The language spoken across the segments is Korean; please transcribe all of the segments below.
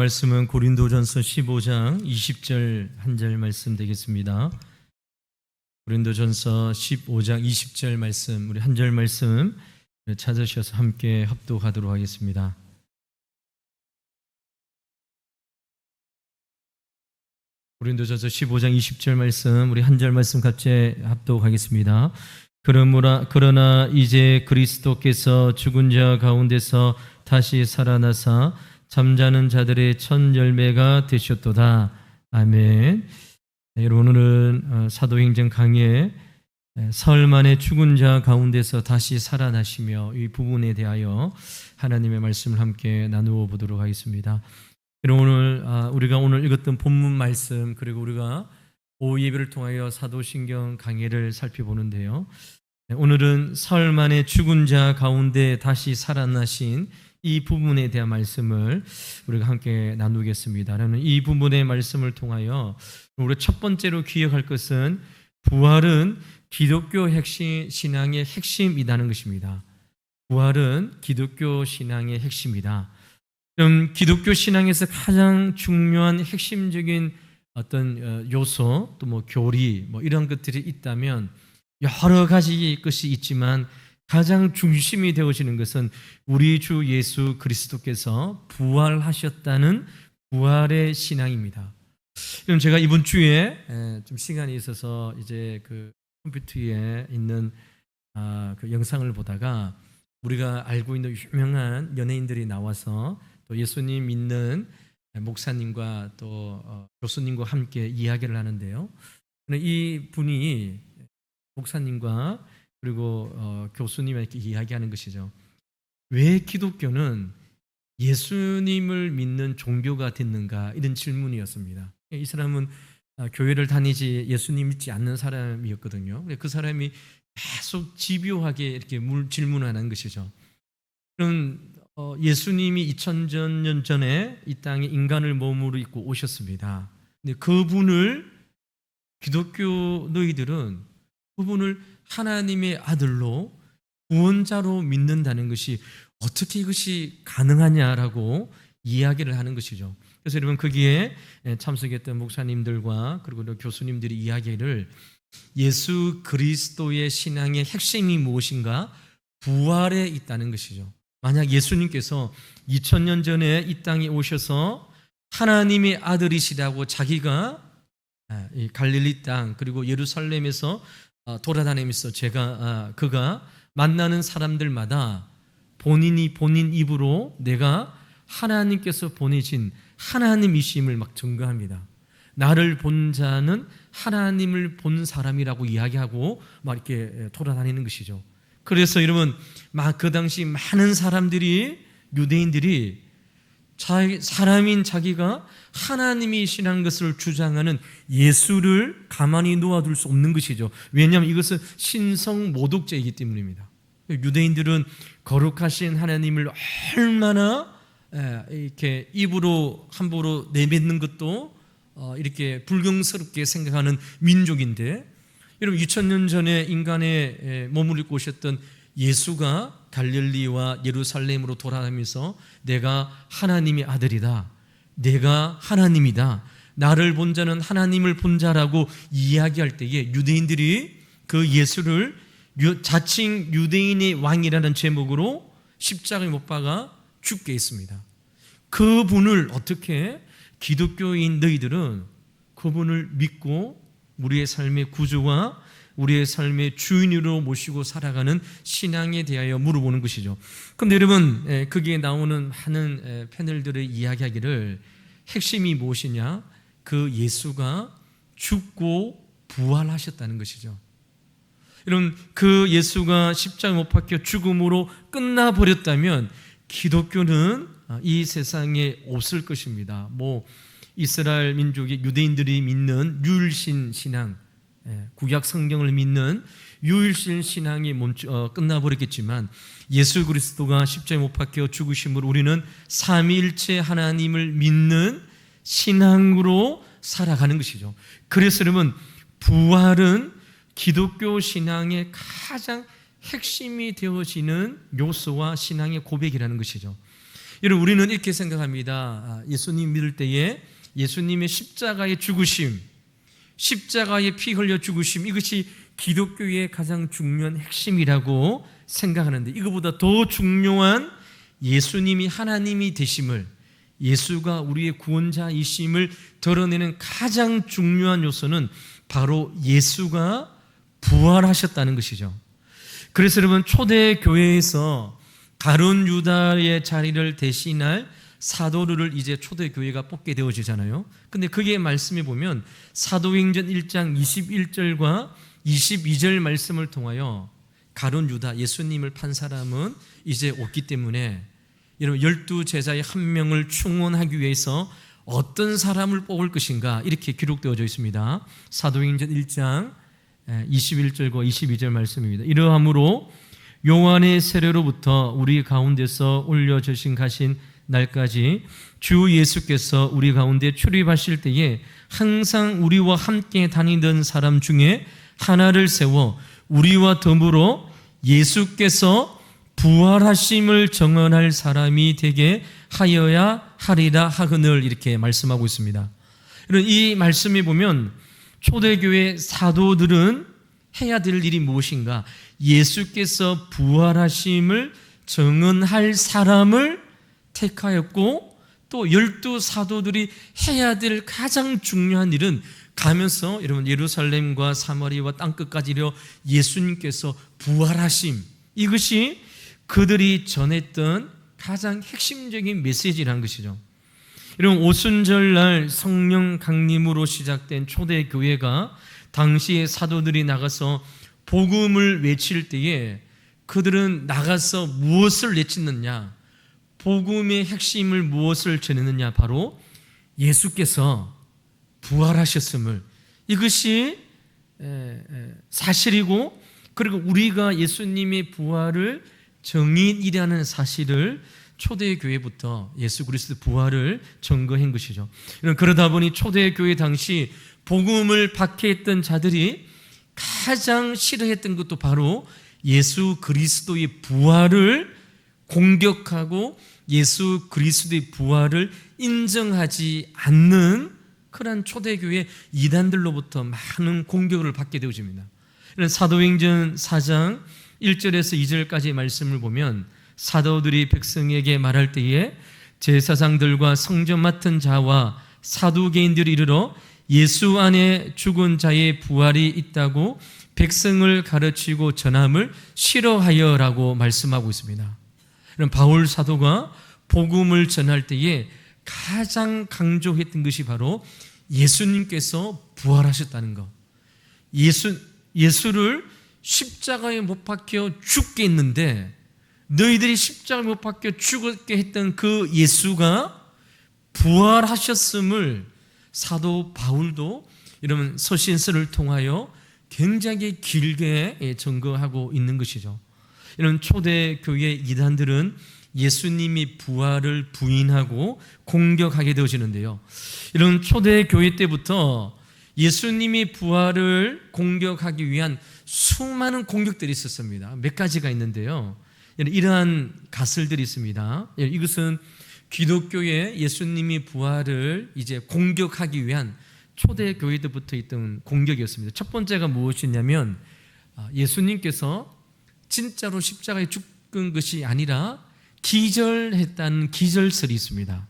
말씀은 고린도전서 15장 20절 한 절 말씀 되겠습니다. 고린도전서 15장 20절 말씀, 우리 한 절 말씀 찾으셔서 함께 합독하도록 하겠습니다. 고린도전서 15장 20절 말씀, 우리 한 절 말씀 같이 합독하겠습니다. 그러나 이제 그리스도께서 죽은 자 가운데서 다시 살아나사 잠자는 자들의 첫 열매가 되셨도다. 아멘. 여러분, 오늘은 사도행전 강의 사흘 만에 죽은 자 가운데서 다시 살아나시며 이 부분에 대하여 하나님의 말씀을 함께 나누어 보도록 하겠습니다. 오늘 우리가 오늘 읽었던 본문 말씀, 그리고 우리가 오후 예배를 통하여 사도신경 강해를 살펴보는데요. 오늘은 사흘 만에 죽은 자 가운데 다시 살아나신 이 부분에 대한 말씀을 우리가 함께 나누겠습니다. 라는 이 부분의 말씀을 통하여 우리가 첫 번째로 기억할 것은 부활은 기독교 신앙의 핵심이라는 것입니다. 부활은 기독교 신앙의 핵심이다. 그럼 기독교 신앙에서 가장 중요한 핵심적인 어떤 요소, 또 뭐 교리, 뭐 이런 것들이 있다면 여러 가지 것이 있지만 가장 중심이 되어지는 것은 우리 주 예수 그리스도께서 부활하셨다는 부활의 신앙입니다. 그럼 제가 이번 주에 좀 시간이 있어서 이제 그 컴퓨터에 있는 그 영상을 보다가 우리가 알고 있는 유명한 연예인들이 나와서 또 예수님 믿는 목사님과 또 교수님과 함께 이야기를 하는데요. 이 분이 목사님과 그리고 교수님에게 이야기하는 것이죠. 왜 기독교는 예수님을 믿는 종교가 됐는가? 이런 질문이었습니다. 이 사람은 교회를 다니지 예수님 믿지 않는 사람이었거든요. 그 사람이 계속 집요하게 이렇게 질문하는 것이죠. 그럼 예수님이 2000년 전에 이 땅에 인간을 몸으로 입고 오셨습니다. 근데 그분을 기독교 너희들은 그분을 하나님의 아들로 구원자로 믿는다는 것이 어떻게 이것이 가능하냐라고 이야기를 하는 것이죠. 그래서 여러분, 거기에 참석했던 목사님들과 그리고 교수님들이 이야기를 예수 그리스도의 신앙의 핵심이 무엇인가? 부활에 있다는 것이죠. 만약 예수님께서 2000년 전에 이 땅에 오셔서 하나님의 아들이시라고 자기가 이 갈릴리 땅 그리고 예루살렘에서 돌아다니면서 그가 만나는 사람들마다 본인 입으로 내가 하나님께서 보내신 하나님이심을 막 증거합니다. 나를 본 자는 하나님을 본 사람이라고 이야기하고 막 이렇게 돌아다니는 것이죠. 그래서 여러분, 막 그 당시 많은 사람들이, 유대인들이 사람인 자기가 하나님이시라는 것을 주장하는 예수를 가만히 놓아둘 수 없는 것이죠. 왜냐하면 이것은 신성 모독죄이기 때문입니다. 유대인들은 거룩하신 하나님을 얼마나 이렇게 입으로 함부로 내뱉는 것도 이렇게 불경스럽게 생각하는 민족인데, 여러분 2000년 전에 인간의 몸을 입고 오셨던 예수가 갈릴리와 예루살렘으로 돌아다니면서 내가 하나님의 아들이다, 내가 하나님이다, 나를 본 자는 하나님을 본 자라고 이야기할 때에 유대인들이 그 예수를 자칭 유대인의 왕이라는 제목으로 십자가에 못 박아 죽게 했습니다. 그분을 어떻게 기독교인 너희들은 그분을 믿고 우리의 삶의 구주와 우리의 삶의 주인으로 모시고 살아가는 신앙에 대하여 물어보는 것이죠. 그런데 여러분, 거기에 나오는 많은 패널들의 이야기하기를 핵심이 무엇이냐? 그 예수가 죽고 부활하셨다는 것이죠. 여러분, 그 예수가 십자가에 못 박혀 죽음으로 끝나버렸다면 기독교는 이 세상에 없을 것입니다. 이스라엘 민족의 유대인들이 믿는 유일신 신앙, 구약 성경을 믿는 유일신 신앙이 끝나버렸겠지만 예수 그리스도가 십자가에 못 박혀 죽으심으로 우리는 삼위일체 하나님을 믿는 신앙으로 살아가는 것이죠. 그래서 여러분, 부활은 기독교 신앙의 가장 핵심이 되어지는 요소와 신앙의 고백이라는 것이죠. 여러분, 우리는 이렇게 생각합니다. 예수님 믿을 때에 예수님의 십자가의 죽으심, 십자가의 피 흘려 죽으심, 이것이 기독교의 가장 중요한 핵심이라고 생각하는데, 이거보다 더 중요한 예수님이 하나님이 되심을, 예수가 우리의 구원자이심을 드러내는 가장 중요한 요소는 바로 예수가 부활하셨다는 것이죠. 그래서 여러분, 초대교회에서 가룟 유다의 자리를 대신할 사도들을 이제 초대교회가 뽑게 되어지잖아요. 근데 그게 말씀해 보면 사도행전 1장 21절과 22절 말씀을 통하여 가룟 유다, 예수님을 판 사람은 이제 없기 때문에 여러분, 12제자의 한 명을 충원하기 위해서 어떤 사람을 뽑을 것인가, 이렇게 기록되어져 있습니다. 사도행전 1장 21절과 22절 말씀입니다. 이러함으로 요한의 세례로부터 우리 가운데서 올려주신 가신 날까지 주 예수께서 우리 가운데 출입하실 때에 항상 우리와 함께 다니던 사람 중에 하나를 세워 우리와 더불어 예수께서 부활하심을 정언할 사람이 되게 하여야 하리라 하거늘, 이렇게 말씀하고 있습니다. 이 말씀에 보면 초대교회 사도들은 해야 될 일이 무엇인가? 예수께서 부활하심을 정언할 사람을 택하였고, 또 12사도들이 해야 될 가장 중요한 일은 가면서 여러분, 예루살렘과 사마리아와 땅끝까지 이르러 예수님께서 부활하심, 이것이 그들이 전했던 가장 핵심적인 메시지라는 것이죠. 여러분, 오순절날 성령 강림으로 시작된 초대교회가 당시에 사도들이 나가서 복음을 외칠 때에 그들은 나가서 무엇을 외치느냐, 복음의 핵심을 무엇을 전했느냐, 바로 예수께서 부활하셨음을, 이것이 사실이고, 그리고 우리가 예수님의 부활을 정인이라는 사실을 초대교회부터 예수 그리스도 부활을 증거한 것이죠. 그러다 보니 초대교회 당시 복음을 박해했던 자들이 가장 싫어했던 것도 바로 예수 그리스도의 부활을 공격하고 예수 그리스도의 부활을 인정하지 않는 그런 초대교회 이단들로부터 많은 공격을 받게 되어집니다. 사도행전 4장 1절에서 2절까지 말씀을 보면 사도들이 백성에게 말할 때에 제사장들과 성전 맡은 자와 사두개인들이 이르러 예수 안에 죽은 자의 부활이 있다고 백성을 가르치고 전함을 싫어하여라고 말씀하고 있습니다. 바울 사도가 복음을 전할 때에 가장 강조했던 것이 바로 예수님께서 부활하셨다는 것. 예수를 십자가에 못 박혀 죽게 했는데, 너희들이 십자가에 못 박혀 죽게 했던 그 예수가 부활하셨음을 사도 바울도 이러면 서신서를 통하여 굉장히 길게 증거하고 있는 것이죠. 이런 초대교회 이단들은 예수님이 부활을 부인하고 공격하게 되어지는데요. 이런 초대교회 때부터 예수님이 부활을 공격하기 위한 수많은 공격들이 있었습니다. 몇 가지가 있는데요. 이러한 가설들이 있습니다. 이것은 기독교의 예수님이 부활을 이제 공격하기 위한 초대교회들부터 있던 공격이었습니다. 첫 번째가 무엇이냐면, 예수님께서 진짜로 십자가에 죽은 것이 아니라 기절했다는 기절설이 있습니다.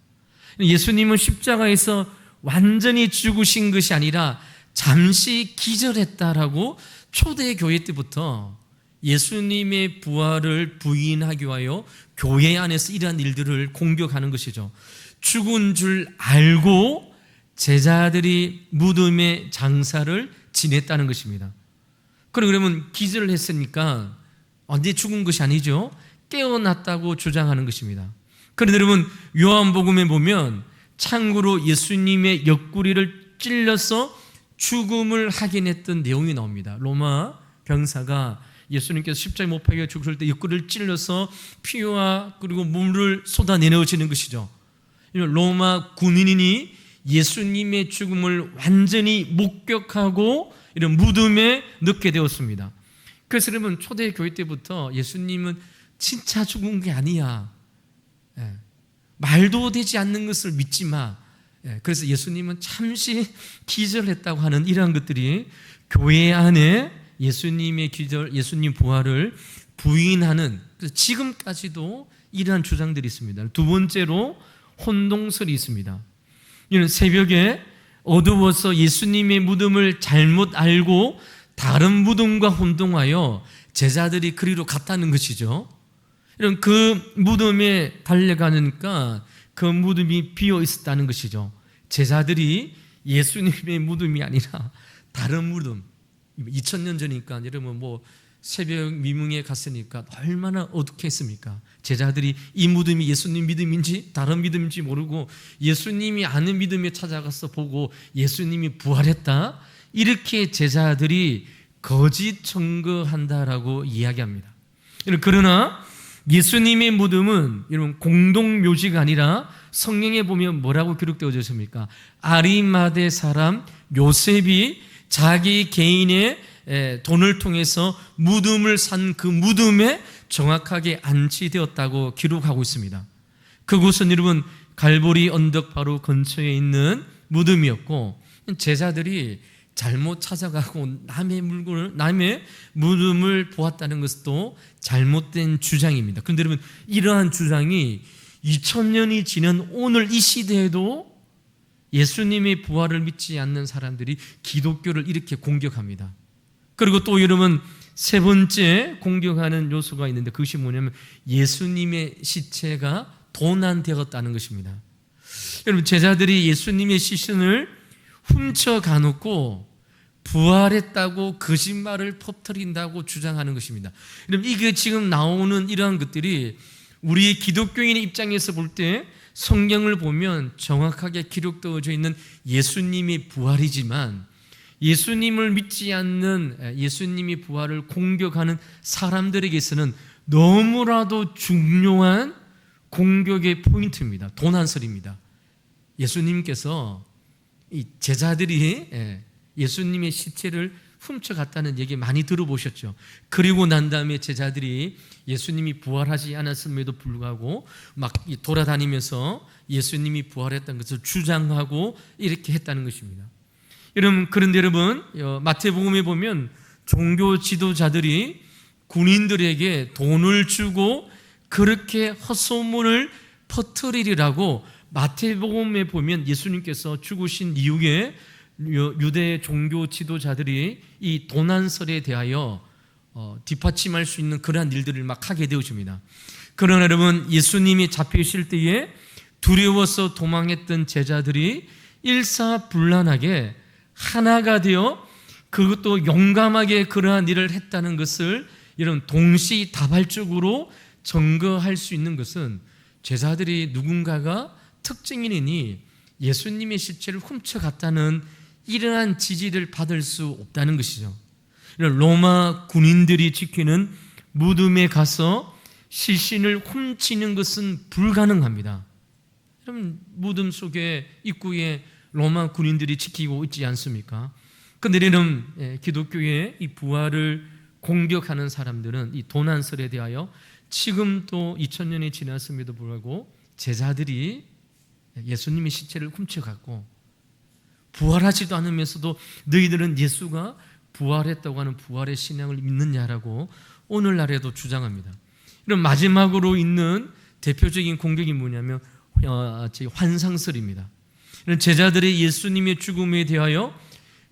예수님은 십자가에서 완전히 죽으신 것이 아니라 잠시 기절했다라고 초대교회 때부터 예수님의 부활을 부인하기 위하여 교회 안에서 이러한 일들을 공격하는 것이죠. 죽은 줄 알고 제자들이 무덤의 장사를 지냈다는 것입니다. 그러면 기절을 했으니까 언제 죽은 것이 아니죠. 깨어났다고 주장하는 것입니다. 그런데 여러분, 요한복음에 보면 참고로 예수님의 옆구리를 찔러서 죽음을 확인했던 내용이 나옵니다. 로마 병사가 예수님께서 십자가에 못 박혀 죽으실 때 옆구리를 찔러서 피와 그리고 물을 쏟아내어지는 것이죠. 로마 군인이 예수님의 죽음을 완전히 목격하고 이런 무덤에 넣게 되었습니다. 그래서 여러분, 초대교회 때부터 예수님은 진짜 죽은 게 아니야, 말도 되지 않는 것을 믿지 마. 그래서 예수님은 잠시 기절했다고 하는 이러한 것들이 교회 안에 예수님의 기절, 예수님 부활을 부인하는, 그래서 지금까지도 이러한 주장들이 있습니다. 두 번째로 혼동설이 있습니다. 이는 새벽에 어두워서 예수님의 무덤을 잘못 알고 다른 무덤과 혼동하여 제자들이 그리로 갔다는 것이죠. 이런 그 무덤에 달려가니까 그 무덤이 비어 있었다는 것이죠. 제자들이 예수님의 무덤이 아니라 다른 무덤, 2000년 전이니까 여러분 뭐 새벽 미명에 갔으니까 얼마나 어둡게 했습니까? 제자들이 이 믿음이 예수님 믿음인지 다른 믿음인지 모르고 예수님이 아는 믿음에 찾아가서 보고 예수님이 부활했다, 이렇게 제자들이 거짓 증거한다라고 이야기합니다. 그러나 예수님의 믿음은 여러분 공동묘지가 아니라 성경에 보면 뭐라고 기록되어져 있습니까? 아리마대 사람 요셉이 자기 개인의 돈을 통해서 무덤을 산 그 무덤에 정확하게 안치되었다고 기록하고 있습니다. 그곳은 여러분 갈보리 언덕 바로 근처에 있는 무덤이었고, 제자들이 잘못 찾아가고 남의 물건을, 남의 무덤을 보았다는 것도 잘못된 주장입니다. 그런데 여러분 이러한 주장이 2000년이 지난 오늘 이 시대에도 예수님의 부활을 믿지 않는 사람들이 기독교를 이렇게 공격합니다. 그리고 또 여러분 세 번째 공격하는 요소가 있는데, 그것이 뭐냐면 예수님의 시체가 도난되었다는 것입니다. 여러분 제자들이 예수님의 시신을 훔쳐가 놓고 부활했다고 거짓말을 퍼뜨린다고 주장하는 것입니다. 여러분 이게 지금 나오는 이러한 것들이 우리 기독교인의 입장에서 볼 때 성경을 보면 정확하게 기록되어져 있는 예수님이 부활이지만, 예수님을 믿지 않는, 예수님이 부활을 공격하는 사람들에게서는 너무나도 중요한 공격의 포인트입니다. 도난설입니다. 예수님께서 이 제자들이 예수님의 시체를 훔쳐갔다는 얘기 많이 들어보셨죠. 그리고 난 다음에 제자들이 예수님이 부활하지 않았음에도 불구하고 막 돌아다니면서 예수님이 부활했다는 것을 주장하고 이렇게 했다는 것입니다. 여러분, 그런데 여러분 마태복음에 보면 종교 지도자들이 군인들에게 돈을 주고 그렇게 헛소문을 퍼뜨리리라고 마태복음에 보면 예수님께서 죽으신 이후에 유대 종교 지도자들이 이 도난설에 대하여 뒷받침할 수 있는 그러한 일들을 막 하게 되어집니다. 그러나 여러분 예수님이 잡히실 때에 두려워서 도망했던 제자들이 일사불란하게 하나가 되어 그것도 용감하게 그러한 일을 했다는 것을 이런 동시다발적으로 증거할 수 있는 것은 제자들이 누군가가 특징인이니 예수님의 시체를 훔쳐갔다는 이러한 지지를 받을 수 없다는 것이죠. 로마 군인들이 지키는 무덤에 가서 시신을 훔치는 것은 불가능합니다. 그럼 무덤 속에 입구에 로마 군인들이 지키고 있지 않습니까? 그런데 이런 기독교의 이 부활을 공격하는 사람들은 이 도난설에 대하여 지금도 2000년이 지났음에도 불구하고 제자들이 예수님의 시체를 훔쳐갔고 부활하지도 않으면서도 너희들은 예수가 부활했다고 하는 부활의 신앙을 믿느냐라고 오늘날에도 주장합니다. 그럼 마지막으로 있는 대표적인 공격이 뭐냐면 환상설입니다. 제자들이 예수님의 죽음에 대하여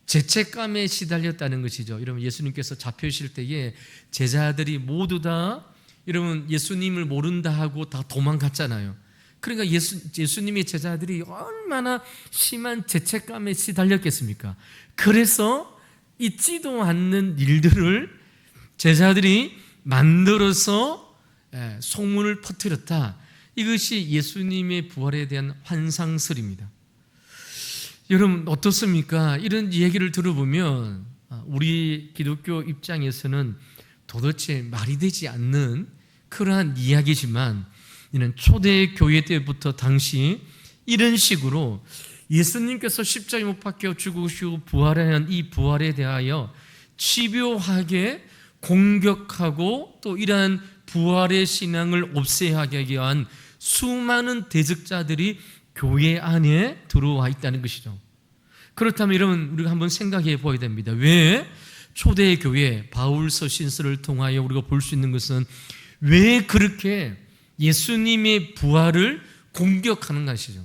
죄책감에 시달렸다는 것이죠. 여러분 예수님께서 잡혀있을 때에 제자들이 모두 다 여러분 예수님을 모른다 하고 다 도망갔잖아요. 그러니까 예수님의 제자들이 얼마나 심한 죄책감에 시달렸겠습니까? 그래서 있지도 않는 일들을 제자들이 만들어서 소문을 퍼뜨렸다. 이것이 예수님의 부활에 대한 환상설입니다. 여러분 어떻습니까? 이런 얘기를 들어보면 우리 기독교 입장에서는 도대체 말이 되지 않는 그러한 이야기지만, 이는 초대 교회 때부터 당시 이런 식으로 예수님께서 십자가에 못 박혀 죽으시고 부활한 이 부활에 대하여 집요하게 공격하고 또 이러한 부활의 신앙을 없애하기 위한 수많은 대적자들이 교회 안에 들어와 있다는 것이죠. 그렇다면 여러분, 우리가 한번 생각해 보아야 됩니다. 왜 초대 교회 바울 서신서를 통하여 우리가 볼 수 있는 것은 왜 그렇게 예수님의 부활을 공격하는 것이죠.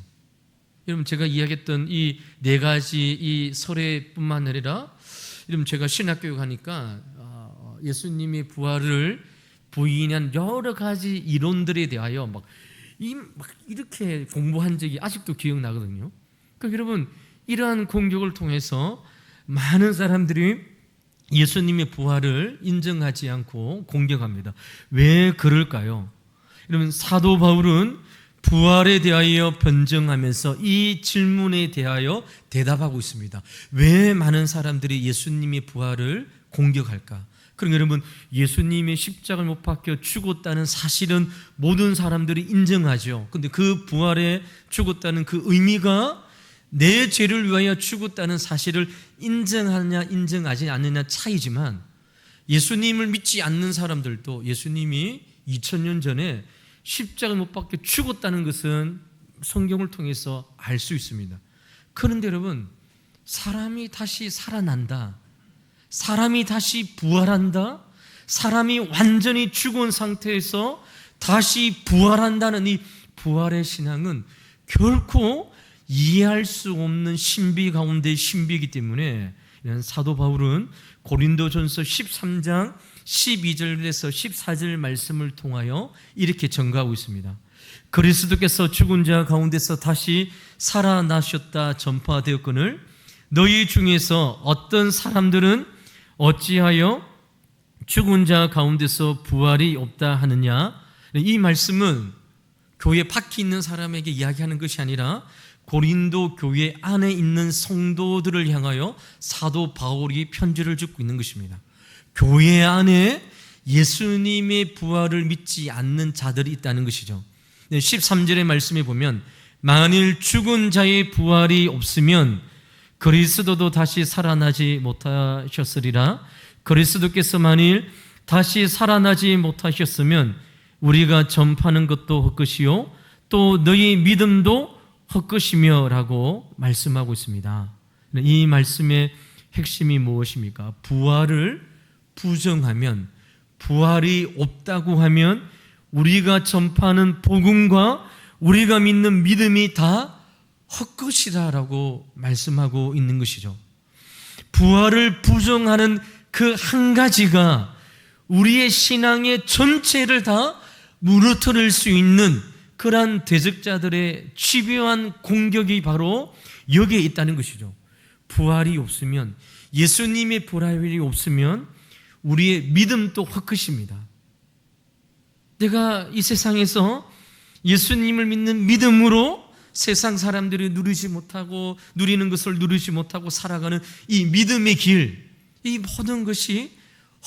여러분, 제가 이야기했던 이 네 가지 이 설례뿐만 아니라, 여러분, 제가 신학교육 하니까 예수님의 부활을 부인한 여러 가지 이론들에 대하여 막 이렇게 공부한 적이 아직도 기억나거든요. 그러니까 여러분, 이러한 공격을 통해서 많은 사람들이 예수님의 부활을 인정하지 않고 공격합니다. 왜 그럴까요? 여러분, 사도 바울은 부활에 대하여 변증하면서 이 질문에 대하여 대답하고 있습니다. 왜 많은 사람들이 예수님의 부활을 공격할까? 그럼 여러분, 예수님의 십자가를 못 박혀 죽었다는 사실은 모든 사람들이 인정하죠. 근데 그 부활에 죽었다는 그 의미가 내 죄를 위하여 죽었다는 사실을 인정하느냐 인정하지 않느냐 차이지만, 예수님을 믿지 않는 사람들도 예수님이 2000년 전에 십자가를 못 박혀 죽었다는 것은 성경을 통해서 알 수 있습니다. 그런데 여러분, 사람이 다시 살아난다, 사람이 다시 부활한다, 사람이 완전히 죽은 상태에서 다시 부활한다는 이 부활의 신앙은 결코 이해할 수 없는 신비 가운데 신비이기 때문에, 사도 바울은 고린도전서 13장 12절에서 14절 말씀을 통하여 이렇게 전가하고 있습니다. 그리스도께서 죽은 자 가운데서 다시 살아나셨다 전파되었거늘 너희 중에서 어떤 사람들은 어찌하여 죽은 자 가운데서 부활이 없다 하느냐. 이 말씀은 교회 밖에 있는 사람에게 이야기하는 것이 아니라 고린도 교회 안에 있는 성도들을 향하여 사도 바울이 편지를 짓고 있는 것입니다. 교회 안에 예수님의 부활을 믿지 않는 자들이 있다는 것이죠. 13절의 말씀에 보면, 만일 죽은 자의 부활이 없으면 그리스도도 다시 살아나지 못하셨으리라. 그리스도께서 만일 다시 살아나지 못하셨으면 우리가 전파하는 것도 헛것이요 또 너희 믿음도 헛것이며 라고 말씀하고 있습니다. 이 말씀의 핵심이 무엇입니까? 부활을 부정하면, 부활이 없다고 하면 우리가 전파하는 복음과 우리가 믿는 믿음이 다 헛것이라고 말씀하고 있는 것이죠. 부활을 부정하는 그 한 가지가 우리의 신앙의 전체를 다 무너뜨릴 수 있는 그러한 대적자들의 집요한 공격이 바로 여기에 있다는 것이죠. 부활이 없으면, 예수님의 부활이 없으면 우리의 믿음도 헛것입니다. 내가 이 세상에서 예수님을 믿는 믿음으로 세상 사람들이 누리는 것을 누리지 못하고 살아가는 이 믿음의 길, 이 모든 것이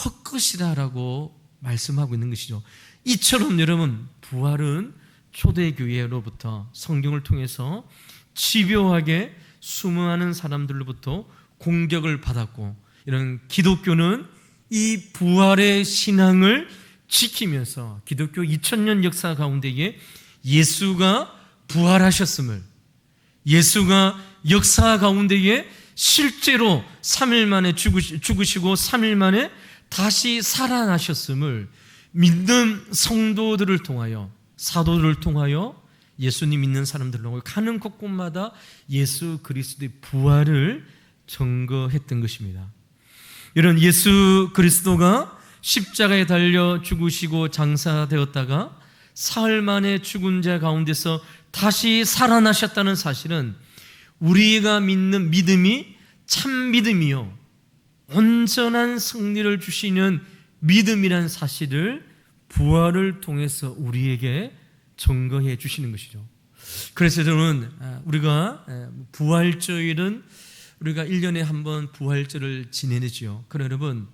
헛것이다라고 말씀하고 있는 것이죠. 이처럼 여러분, 부활은 초대교회로부터 성경을 통해서 집요하게 수많은 사람들로부터 공격을 받았고, 이런 기독교는 이 부활의 신앙을 지키면서 기독교 2000년 역사 가운데에 예수가 부활하셨음을, 예수가 역사 가운데에 실제로 3일 만에 죽으시고 3일 만에 다시 살아나셨음을 믿는 성도들을 통하여, 사도들을 통하여, 예수님 믿는 사람들을 통하여 가는 곳곳마다 예수 그리스도의 부활을 증거했던 것입니다. 이런 예수 그리스도가 십자가에 달려 죽으시고 장사되었다가 사흘 만에 죽은 자 가운데서 다시 살아나셨다는 사실은 우리가 믿는 믿음이 참 믿음이요 온전한 승리를 주시는 믿음이라는 사실을 부활을 통해서 우리에게 증거해 주시는 것이죠. 그래서 저는 우리가 부활절은 우리가 1년에 한 번 부활절을 지내죠. 그러나 여러분,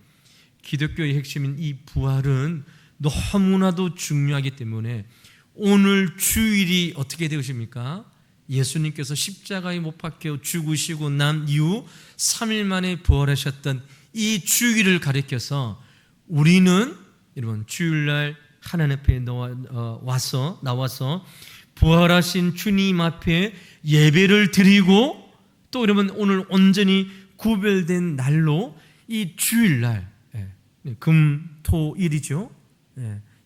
기독교의 핵심인 이 부활은 너무나도 중요하기 때문에 오늘 주일이 어떻게 되십니까? 예수님께서 십자가에 못 박혀 죽으시고 난 이후 3일 만에 부활하셨던 이 주일을 가리켜서 우리는 여러분 주일날 하나님 앞에 나와서 부활하신 주님 앞에 예배를 드리고, 또 그러면 오늘 온전히 구별된 날로 이 주일날, 금토일이죠.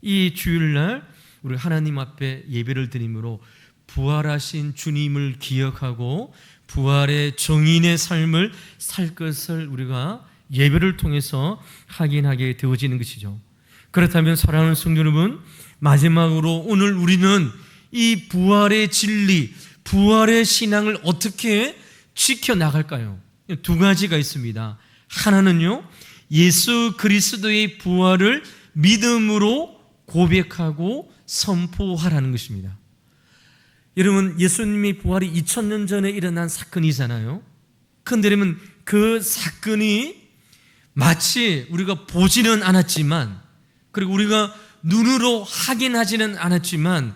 이 주일날 우리 하나님 앞에 예배를 드림으로 부활하신 주님을 기억하고 부활의 정인의 삶을 살 것을 우리가 예배를 통해서 확인하게 되어지는 것이죠. 그렇다면 사랑하는 성도 여러분, 마지막으로 오늘 우리는 이 부활의 진리, 부활의 신앙을 어떻게 지켜나갈까요? 두 가지가 있습니다. 하나는요, 예수 그리스도의 부활을 믿음으로 고백하고 선포하라는 것입니다. 여러분, 예수님의 부활이 2000년 전에 일어난 사건이잖아요. 그런데 여러분, 그 사건이 마치 우리가 보지는 않았지만, 그리고 우리가 눈으로 확인하지는 않았지만,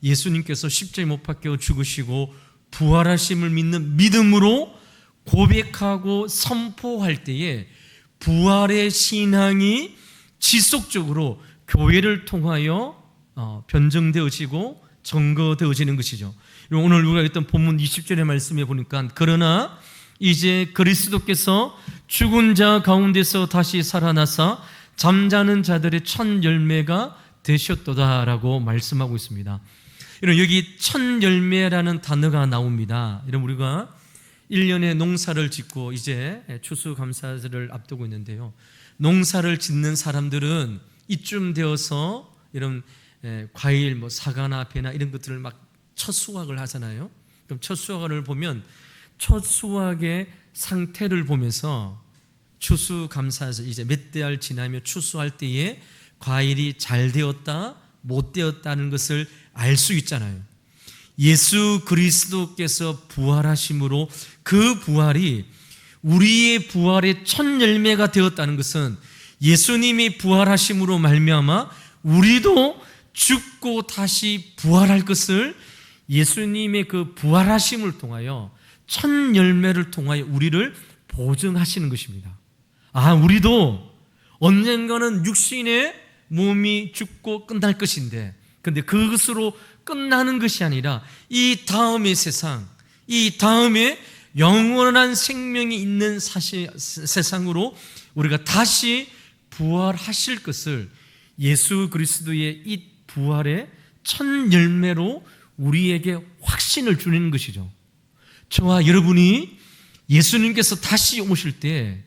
예수님께서 십자가에 못 박혀 죽으시고 부활하심을 믿는 믿음으로 고백하고 선포할 때에 부활의 신앙이 지속적으로 교회를 통하여 변증되어지고 증거되어지는 것이죠. 오늘 우리가 읽던 본문 20절의 말씀에 보니까, 그러나 이제 그리스도께서 죽은 자 가운데서 다시 살아나사 잠자는 자들의 첫 열매가 되셨도다라고 말씀하고 있습니다. 여기 첫 열매라는 단어가 나옵니다. 우리가 1년에 농사를 짓고 이제 추수감사절을 앞두고 있는데요. 농사를 짓는 사람들은 이쯤 되어서 이런 과일, 사과나 배나 이런 것들을 막 첫 수확을 하잖아요. 그럼 첫 수확을 보면 첫 수확의 상태를 보면서 추수감사절, 이제 몇 달 지나며 추수할 때에 과일이 잘 되었다, 못 되었다는 것을 알 수 있잖아요. 예수 그리스도께서 부활하심으로 그 부활이 우리의 부활의 첫 열매가 되었다는 것은, 예수님이 부활하심으로 말미암아 우리도 죽고 다시 부활할 것을 예수님의 그 부활하심을 통하여, 첫 열매를 통하여 우리를 보증하시는 것입니다. 우리도 언젠가는 육신의 몸이 죽고 끝날 것인데, 그런데 그것으로 끝나는 것이 아니라 이 다음의 세상, 이 다음에 영원한 생명이 있는 세상으로 우리가 다시 부활하실 것을 예수 그리스도의 이 부활의 첫 열매로 우리에게 확신을 주는 것이죠. 저와 여러분이 예수님께서 다시 오실 때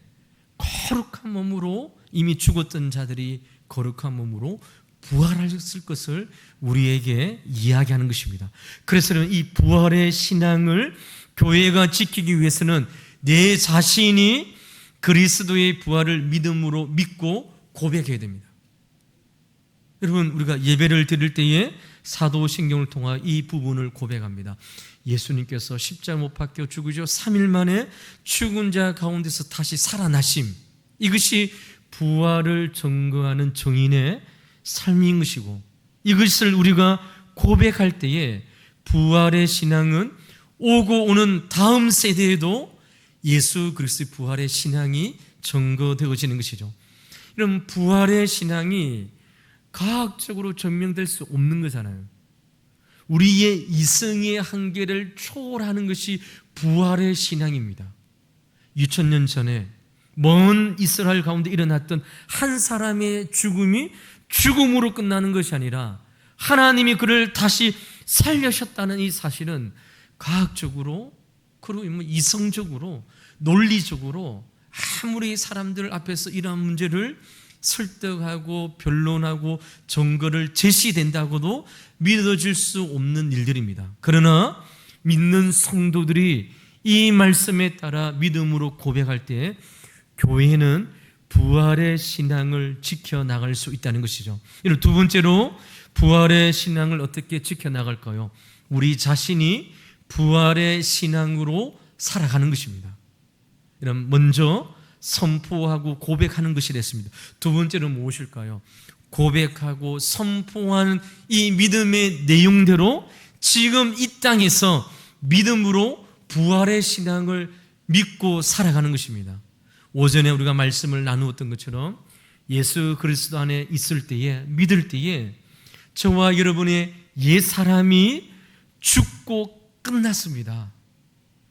거룩한 몸으로, 이미 죽었던 자들이 거룩한 몸으로 부활하셨을 것을 우리에게 이야기하는 것입니다. 그래서 이 부활의 신앙을 교회가 지키기 위해서는 내 자신이 그리스도의 부활을 믿음으로 믿고 고백해야 됩니다. 여러분, 우리가 예배를 드릴 때에 사도신경을 통하 이 부분을 고백합니다. 예수님께서 십자가 못 박혀 죽으시고 3일 만에 죽은 자 가운데서 다시 살아나심, 이것이 부활을 증거하는 증인의 삶인 것이고, 이것을 우리가 고백할 때에 부활의 신앙은 오고 오는 다음 세대에도 예수 그리스도의 부활의 신앙이 증거되어지는 것이죠. 이런 부활의 신앙이 과학적으로 증명될 수 없는 거잖아요. 우리의 이성의 한계를 초월하는 것이 부활의 신앙입니다. 2000년 전에 먼 이스라엘 가운데 일어났던 한 사람의 죽음이 죽음으로 끝나는 것이 아니라 하나님이 그를 다시 살려셨다는 이 사실은 과학적으로, 그리고 이성적으로, 논리적으로 아무리 사람들 앞에서 이러한 문제를 설득하고 변론하고 증거를 제시된다고도 믿어질 수 없는 일들입니다. 그러나 믿는 성도들이 이 말씀에 따라 믿음으로 고백할 때 교회는 부활의 신앙을 지켜나갈 수 있다는 것이죠. 두 번째로 부활의 신앙을 어떻게 지켜나갈까요? 우리 자신이 부활의 신앙으로 살아가는 것입니다. 먼저 선포하고 고백하는 것이 됐습니다. 두 번째는 무엇일까요? 고백하고 선포하는 이 믿음의 내용대로 지금 이 땅에서 믿음으로 부활의 신앙을 믿고 살아가는 것입니다. 오전에 우리가 말씀을 나누었던 것처럼 예수 그리스도 안에 있을 때에, 믿을 때에 저와 여러분의 옛 사람이 죽고 끝났습니다.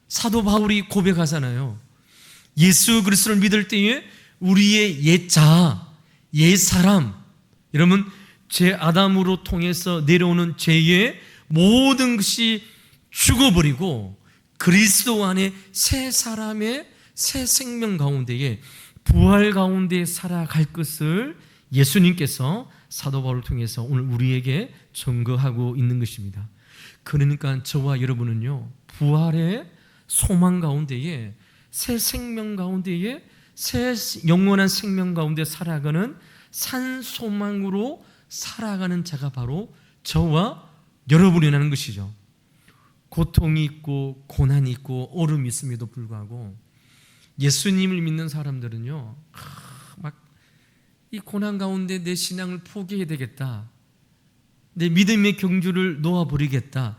사도 바울이 고백하잖아요. 예수 그리스도를 믿을 때에 우리의 옛 자아, 옛 사람, 여러분 제 아담으로 통해서 내려오는 죄의 모든 것이 죽어버리고 그리스도 안에 새 사람의 새 생명 가운데에 부활 가운데 살아갈 것을 예수님께서 사도 바울을 통해서 오늘 우리에게 증거하고 있는 것입니다. 그러니까 저와 여러분은요, 부활의 소망 가운데에 새 생명 가운데에 새 영원한 생명 가운데 살아가는 산 소망으로 살아가는 자가 바로 저와 여러분이라는 것이죠. 고통이 있고 고난이 있고 어려움이 있음에도 불구하고 예수님을 믿는 사람들은요, 막 이 고난 가운데 내 신앙을 포기해야 되겠다, 내 믿음의 경주를 놓아버리겠다,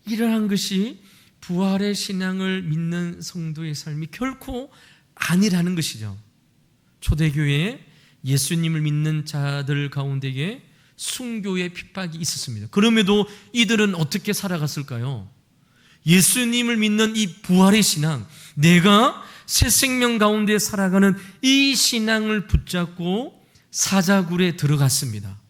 이러한 것이 부활의 신앙을 믿는 성도의 삶이 결코 아니라는 것이죠. 초대교회에 예수님을 믿는 자들 가운데에 순교의 핍박이 있었습니다. 그럼에도 이들은 어떻게 살아갔을까요? 예수님을 믿는 이 부활의 신앙, 내가 새 생명 가운데 살아가는 이 신앙을 붙잡고 사자굴에 들어갔습니다.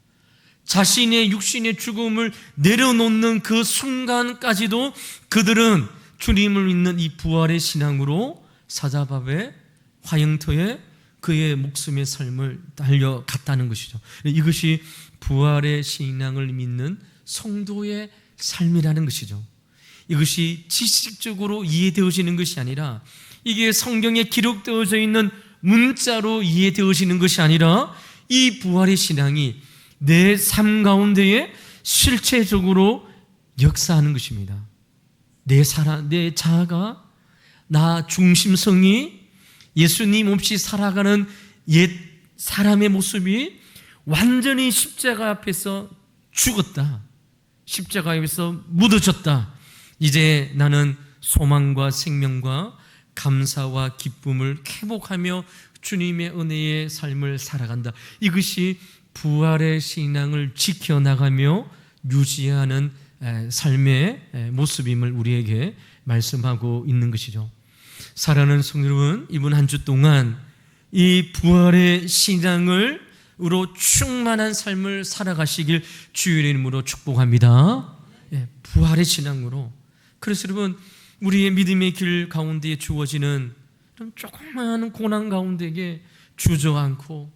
자신의 육신의 죽음을 내려놓는 그 순간까지도 그들은 주님을 믿는 이 부활의 신앙으로 사자밥에 화영터에 그의 목숨의 삶을 달려갔다는 것이죠. 이것이 부활의 신앙을 믿는 성도의 삶이라는 것이죠. 이것이 지식적으로 이해되어지는 것이 아니라, 이게 성경에 기록되어져 있는 문자로 이해되어지는 것이 아니라, 이 부활의 신앙이 내 삶 가운데에 실체적으로 역사하는 것입니다. 내 자아가, 나 중심성이 예수님 없이 살아가는 옛 사람의 모습이 완전히 십자가 앞에서 죽었다, 십자가 앞에서 묻어졌다. 이제 나는 소망과 생명과 감사와 기쁨을 회복하며 주님의 은혜의 삶을 살아간다. 이것이 부활의 신앙을 지켜나가며 유지하는 삶의 모습임을 우리에게 말씀하고 있는 것이죠. 사랑하는 성도 여러분, 이번 한 주 동안 이 부활의 신앙으로 충만한 삶을 살아가시길 주의 이름으로 축복합니다. 부활의 신앙으로. 그래서 여러분, 우리의 믿음의 길 가운데에 주어지는 조그마한 고난 가운데에 주저앉고,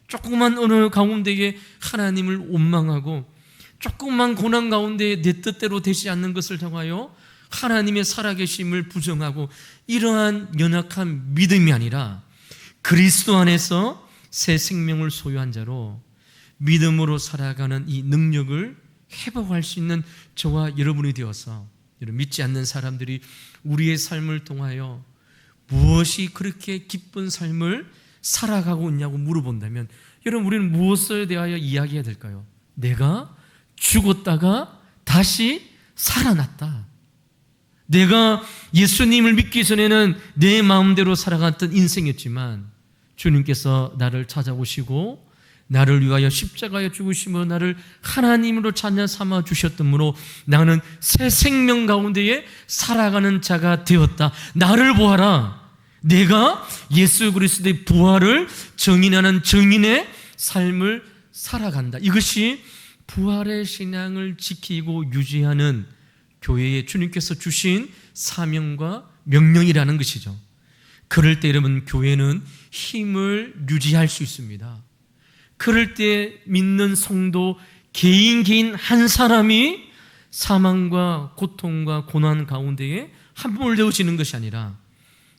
조그만 어느 가운데에 하나님을 원망하고, 조그만 고난 가운데 내 뜻대로 되지 않는 것을 통하여 하나님의 살아계심을 부정하고, 이러한 연약한 믿음이 아니라 그리스도 안에서 새 생명을 소유한 자로 믿음으로 살아가는 이 능력을 회복할 수 있는 저와 여러분이 되어서, 여러분 믿지 않는 사람들이 우리의 삶을 통하여 무엇이 그렇게 기쁜 삶을 살아가고 있냐고 물어본다면, 여러분 우리는 무엇에 대하여 이야기해야 될까요? 내가 죽었다가 다시 살아났다. 내가 예수님을 믿기 전에는 내 마음대로 살아갔던 인생이었지만 주님께서 나를 찾아오시고 나를 위하여 십자가에 죽으심으로 나를 하나님으로 자녀 삼아 주셨으므로 나는 새 생명 가운데에 살아가는 자가 되었다. 나를 보아라. 내가 예수 그리스도의 부활을 정인하는 정인의 삶을 살아간다. 이것이 부활의 신앙을 지키고 유지하는 교회에 주님께서 주신 사명과 명령이라는 것이죠. 그럴 때 여러분, 교회는 힘을 유지할 수 있습니다. 그럴 때 믿는 성도 개인 한 사람이 사망과 고통과 고난 가운데에 함몰되어지는 것이 아니라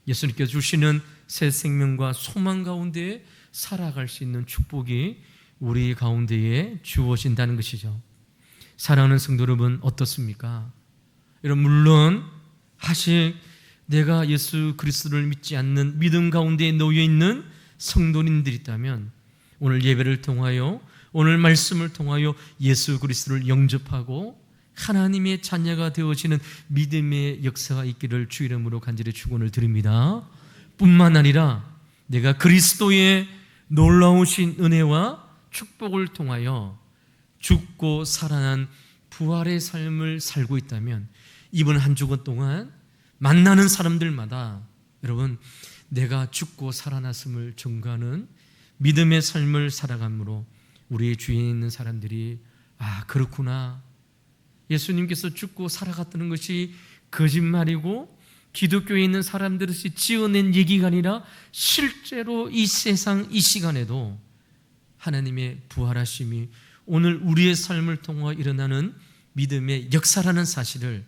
예수님께서 주시는 새 생명과 소망 가운데에 살아갈 수 있는 축복이 우리 가운데에 주어진다는 것이죠. 사랑하는 성도 여러분, 어떻습니까? 여러분, 물론 아직 내가 예수 그리스도를 믿지 않는 믿음 가운데에 놓여 있는 성도님들이 있다면 오늘 예배를 통하여, 오늘 말씀을 통하여 예수 그리스도를 영접하고 하나님의 자녀가 되어지는 믿음의 역사가 있기를 주 이름으로 간절히 축원을 드립니다. 뿐만 아니라 내가 그리스도의 놀라우신 은혜와 축복을 통하여 죽고 살아난 부활의 삶을 살고 있다면 이번 한 주간 동안 만나는 사람들마다 여러분 내가 죽고 살아났음을 증거하는 믿음의 삶을 살아감으로 우리의 주위에 있는 사람들이 아 그렇구나, 예수님께서 죽고 살아갔다는 것이 거짓말이고 기독교에 있는 사람들이 지어낸 얘기가 아니라 실제로 이 세상 이 시간에도 하나님의 부활하심이 오늘 우리의 삶을 통하여 일어나는 믿음의 역사라는 사실을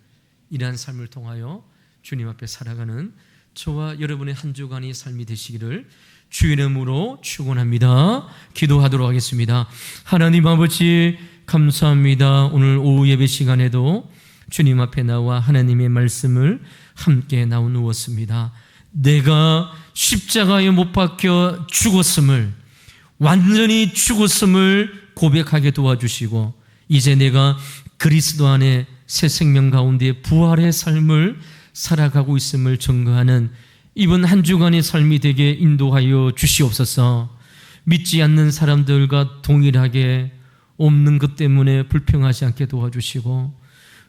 이러한 삶을 통하여 주님 앞에 살아가는 저와 여러분의 한 주간의 삶이 되시기를 주의 이름으로 축원합니다. 기도하도록 하겠습니다. 하나님 아버지 감사합니다. 오늘 오후 예배 시간에도 주님 앞에 나와 하나님의 말씀을 함께 나누었습니다. 내가 십자가에 못 박혀 죽었음을, 완전히 죽었음을 고백하게 도와주시고 이제 내가 그리스도 안에 새 생명 가운데 부활의 삶을 살아가고 있음을 증거하는 이번 한 주간의 삶이 되게 인도하여 주시옵소서. 믿지 않는 사람들과 동일하게 없는 것 때문에 불평하지 않게 도와주시고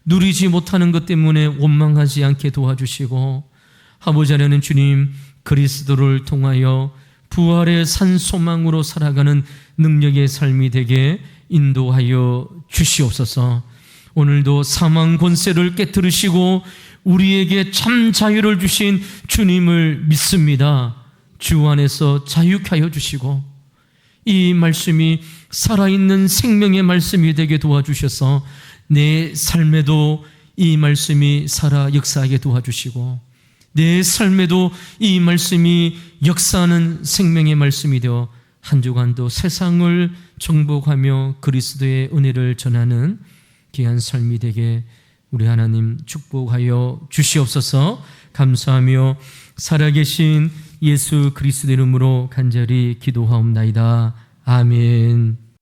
누리지 못하는 것 때문에 원망하지 않게 도와주시고 아버지 하나님 주님 그리스도를 통하여 부활의 산 소망으로 살아가는 능력의 삶이 되게 인도하여 주시옵소서. 오늘도 사망 권세를 깨뜨리시고 우리에게 참 자유를 주신 주님을 믿습니다. 주 안에서 자유케 하여 주시고 이 말씀이 살아있는 생명의 말씀이 되게 도와주셔서 내 삶에도 이 말씀이 살아 역사하게 도와주시고 내 삶에도 이 말씀이 역사하는 생명의 말씀이 되어 한 주간도 세상을 정복하며 그리스도의 은혜를 전하는 귀한 삶이 되게 우리 하나님 축복하여 주시옵소서. 감사하며 살아계신 예수 그리스도 이름으로 간절히 기도하옵나이다. 아멘.